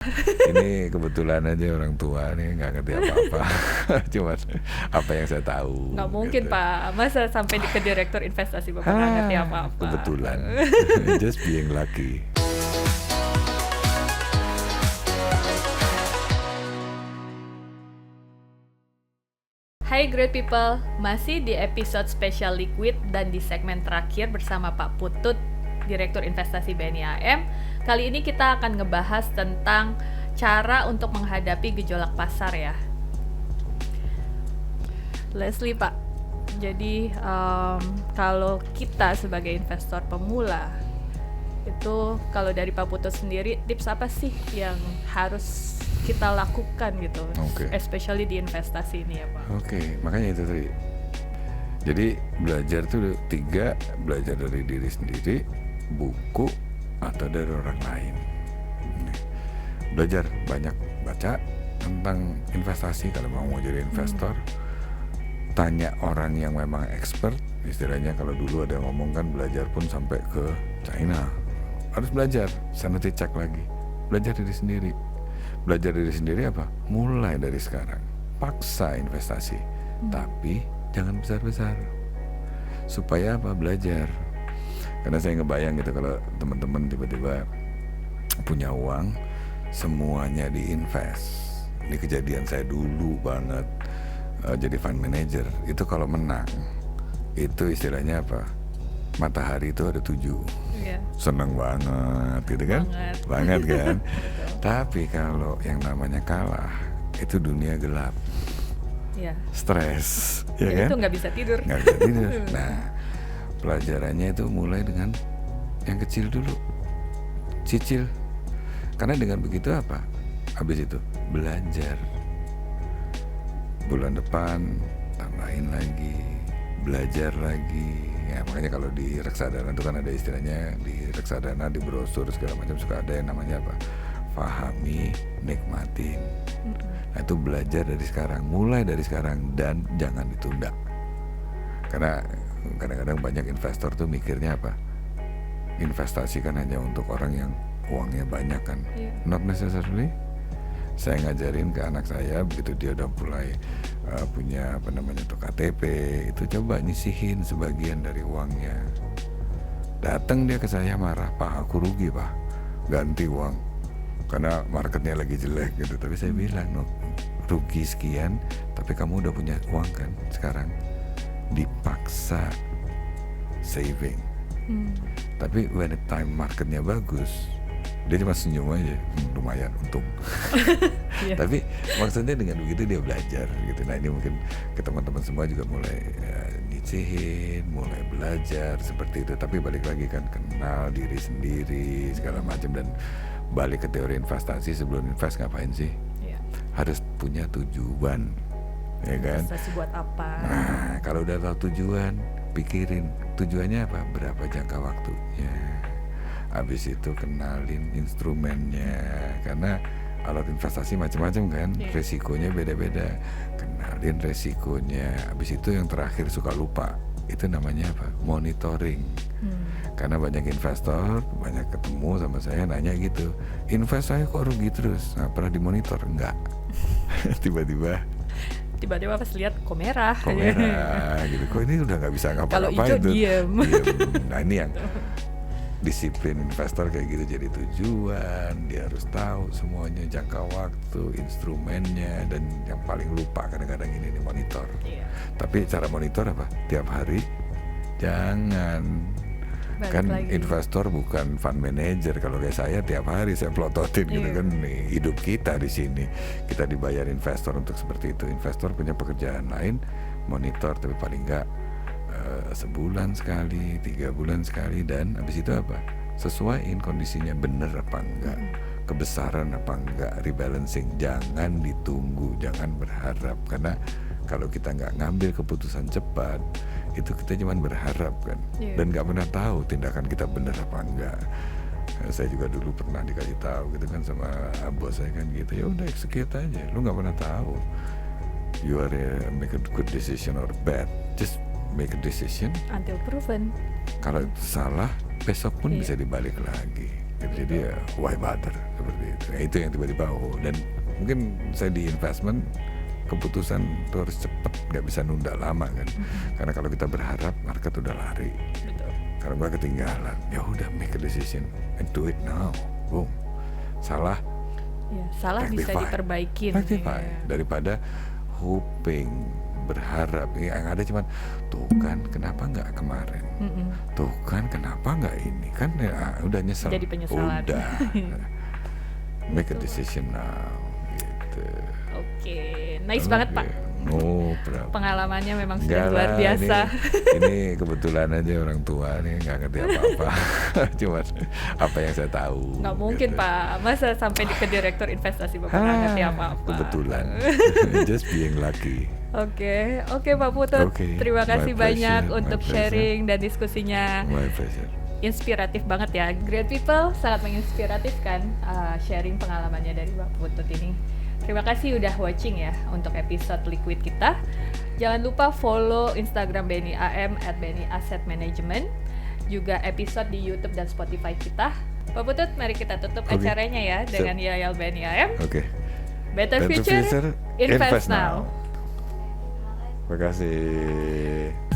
Ini kebetulan aja orang tua nih nggak ngerti apa-apa. Cuma apa yang saya tahu. Nggak mungkin gitu. Pak, masa sampai ke direktur investasi Bapak nggak ngerti apa-apa. Kebetulan. Just being lucky. Hai great people, masih di episode spesial Liquid dan di segmen terakhir bersama Pak Putut, Direktur Investasi BNI AM. Kali ini kita akan ngebahas tentang cara untuk menghadapi gejolak pasar ya. Leslie Pak, jadi kalau kita sebagai investor pemula, itu kalau dari Pak Putut sendiri, tips apa sih yang harus kita lakukan gitu, especially di investasi ini ya Pak? Makanya itu tadi. Jadi belajar tuh 3, belajar dari diri sendiri, buku, atau dari orang lain. Belajar banyak, baca tentang investasi kalau mau jadi investor. Tanya orang yang memang expert, istilahnya kalau dulu ada yang ngomong kan belajar pun sampai ke China. Harus belajar, sanity check lagi. Belajar diri sendiri. Belajar diri sendiri apa? Mulai dari sekarang. Paksa investasi, tapi jangan besar-besar. Supaya apa? Belajar. Karena saya ngebayang gitu kalau teman-teman tiba-tiba punya uang, semuanya diinvest. Ini kejadian saya dulu banget. Jadi fund manager. Itu kalau menang, itu istilahnya apa? Matahari itu ada 7. Seneng banget gitu kan? Banget kan? Tapi kalau yang namanya kalah, itu dunia gelap. Stres, ya kan? Itu nggak bisa tidur. Nggak bisa tidur. Nah, pelajarannya itu mulai dengan yang kecil dulu, cicil. Karena dengan begitu apa? Habis itu belajar. Bulan depan tambahin lagi, belajar lagi. Ya, makanya kalau di reksadana itu kan ada istilahnya, di reksadana, di brosur segala macam suka ada yang namanya apa? Fahami, nikmatin. Nah, itu belajar dari sekarang, mulai dari sekarang, dan jangan ditunda. Karena kadang-kadang banyak investor tuh mikirnya apa? Investasi kan hanya untuk orang yang uangnya banyak kan. Not necessarily. Saya ngajarin ke anak saya begitu dia udah mulai punya KTP, itu coba nyisihin sebagian dari uangnya. Datang dia ke saya marah, "Pak, aku rugi, Pak. Ganti uang." Karena marketnya lagi jelek gitu. Tapi saya bilang, "No, rugi sekian, tapi kamu udah punya uang kan sekarang." Dipaksa saving. Tapi when the time marketnya bagus, dia cuma senyum aja, lumayan untung. Tapi maksudnya dengan begitu dia belajar gitu. Nah, ini mungkin ke teman-teman semua juga mulai nyicihin, mulai belajar seperti itu. Tapi balik lagi kan, kenal diri sendiri segala macam, dan balik ke teori investasi. Sebelum invest ngapain sih? Harus punya tujuan, ya kan? Investasi buat apa? Nah, kalau udah tahu tujuan, pikirin tujuannya apa, berapa jangka waktunya. Habis itu kenalin instrumennya, karena alat investasi macam-macam kan, resikonya beda-beda. Kenalin resikonya. Habis itu yang terakhir suka lupa, itu namanya apa? Monitoring. Karena banyak investor, banyak ketemu sama saya nanya gitu, invest saya kok rugi terus. Nah, pernah dimonitor? Enggak. Tiba-tiba pas lihat kok merah gitu. Kok ini udah nggak bisa ngapa-ngapain. Kalau hijau diem. Nah, ini yang disiplin investor kayak gitu. Jadi tujuan, dia harus tahu semuanya, jangka waktu, instrumennya, dan yang paling lupa kadang-kadang ini monitor. Tapi cara monitor apa? Tiap hari. Jangan. Balik kan lagi. Investor bukan fund manager. Kalau kayak saya tiap hari saya plototin gitu kan, nih hidup kita di sini. Kita dibayar investor untuk seperti itu. Investor punya pekerjaan lain, monitor, tapi paling enggak sebulan sekali, 3 bulan sekali, dan habis itu apa? Sesuaiin kondisinya, bener apa enggak, kebesaran apa enggak, rebalancing. Jangan ditunggu, jangan berharap, karena kalau kita nggak ngambil keputusan cepat, itu kita cuma berharap kan, dan nggak pernah tahu tindakan kita bener apa enggak. Saya juga dulu pernah dikasih tahu gitu kan sama bos saya kan gitu, ya udah execute aja, lu nggak pernah tahu. You are make a good decision or bad, just make a decision until proven. Kalau salah besok pun bisa dibalik lagi. gitu. Jadi ya why bother seperti itu. Nah, itu yang tiba-tiba dan mungkin saya di investment keputusan itu harus cepat, nggak bisa nunda lama kan. Karena kalau kita berharap market udah lari, Betul. karena gue ketinggalan, ya udah make a decision and do it now, boom. Salah Ya, salah bisa rectify. diperbaikin. Rectify. Iya. Daripada hoping, berharap, yang ada cuman tuh kan kenapa nggak kemarin, tuh kan kenapa nggak ini, kan ya udah nyesel, Jadi penyesalan. udah make a decision now gitu. Oke, nice banget Pak. No problem. Pengalamannya memang sudah Enggak luar lah, biasa. ini kebetulan aja orang tua nih nggak ngerti apa-apa. Cuman apa yang saya tahu. Nggak mungkin gitu. Pak, masa sampai ke direktur investasi Bapak nggak ngerti apa-apa. Kebetulan. Just being lucky. Oke, Pak Putut. Oke, Terima my kasih banyak pleasure, my untuk pleasure. sharing dan diskusinya. My pleasure. Inspiratif banget ya. Great people sangat menginspiratif kan, sharing pengalamannya dari Pak Putut ini. Terima kasih udah watching ya untuk episode Liquid kita. Jangan lupa follow Instagram BNI AM @BNI Asset Management. Juga episode di YouTube dan Spotify kita. Pak Putut, mari kita tutup Oke. acaranya ya dengan Yayal BNI AM. Oke. Better Future, Invest Now. Terima kasih.